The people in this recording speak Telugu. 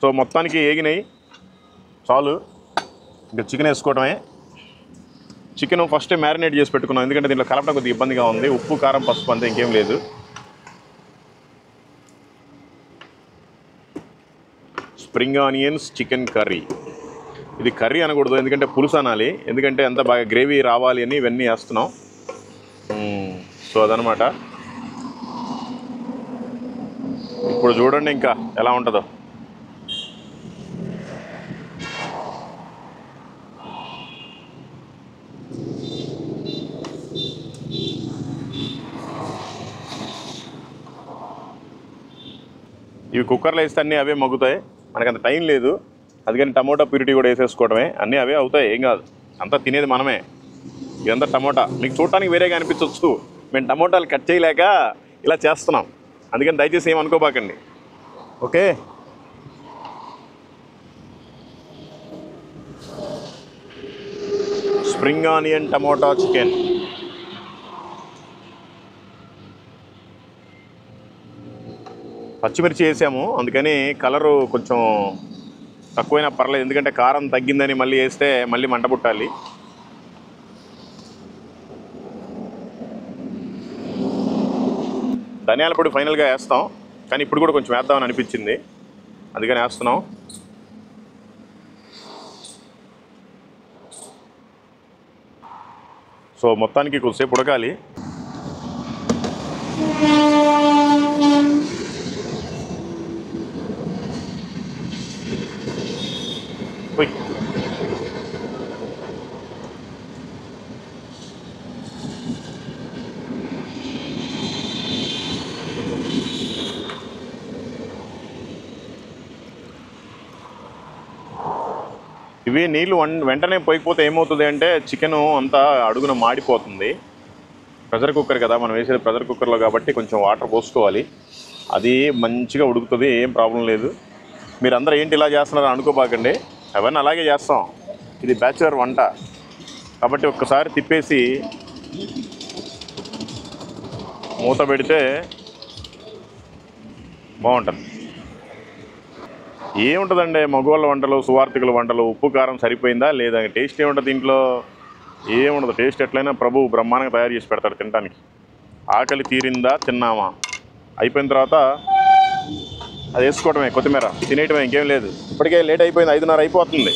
సో మొత్తానికి ఏగినాయి చాలు, ఇంకా చికెన్ వేసుకోవడమే. చికెన్ ఫస్టే మ్యారినేట్ చేసి పెట్టుకున్నాం, ఎందుకంటే దీంట్లో కలపడం కొద్దిగా ఇబ్బందిగా ఉంది. ఉప్పు కారం పసుపు అంతే, ఇంకేం లేదు. Spring onions chicken curry. ఇది కర్రీ అనకూడదు, ఎందుకంటే పులుసు అనాలి, ఎందుకంటే అంత బాగా గ్రేవీ రావాలి అని ఇవన్నీ వేస్తున్నాం. సో అదనమాట. ఇప్పుడు చూడండి ఇంకా ఎలా ఉంటుందో. ఇవి కుక్కర్లో వేస్తే అన్నీ అవే మగ్గుతాయి, మనకంత టైం లేదు. అందుకని టమోటా ప్యూరిటీ కూడా వేసేసుకోవడమే, అన్నీ అవే అవుతాయి, ఏం కాదు. అంతా తినేది మనమే. ఇదంతా టమోటా మీకు చూడటానికి వేరేగా అనిపించవచ్చు, మేము టమోటాలు కట్ చేయలేక ఇలా చేస్తున్నాం, అందుకని దయచేసి ఏమనుకోబాకండి. Okay. Spring onion tomato chicken. పచ్చిమిర్చి వేసాము, అందుకని కలరు కొంచెం తక్కువైనా పర్లేదు, ఎందుకంటే కారం తగ్గిందని మళ్ళీ వేస్తే మళ్ళీ మంట పుట్టాలి. ధనియాల పొడి ఫైనల్గా వేస్తాం, కానీ ఇప్పుడు కూడా కొంచెం వేద్దామని అనిపించింది, అందుకని వేస్తున్నాం. సో మొత్తానికి కొద్దిసేపు ఉడకాలి. ఇవి నీళ్ళు వెంటనే పోయిపోతే ఏమవుతుంది అంటే చికెను అంతా అడుగున మాడిపోతుంది. ప్రెషర్ కుక్కర్ కదా మనం వేసేది, ప్రెషర్ కుక్కర్లో కాబట్టి కొంచెం వాటర్ పోసుకోవాలి, అది మంచిగా ఉడుకుతుంది, ఏం ప్రాబ్లం లేదు. మీరందరూ ఏంటి ఇలా చేస్తున్నారని అనుకోబాకండి, అవన్నీ అలాగే చేస్తాం, ఇది బ్యాచులర్ వంట కాబట్టి ఒక్కసారి తిప్పేసి మూత పెడితే బాగుంటుంది. ఏముంటుందండి మగవాళ్ళ వంటలు, సువార్థికుల వంటలు, ఉప్పు కారం సరిపోయిందా లేదా, టేస్ట్ ఏముంటుంది దీంట్లో, ఏముండదు. టేస్ట్ ఎట్లయినా ప్రభు బ్రహ్మాండంగా తయారు చేసి పెడతాడు తినడానికి. ఆకలి తీరిందా, తిన్నామా, అయిపోయిన తర్వాత అది వేసుకోవడమే, కొత్తిమీర తినేయటమే, ఇంకేం లేదు. ఇప్పటికే లేట్ అయిపోయింది, 5:30 అయిపోతుంది.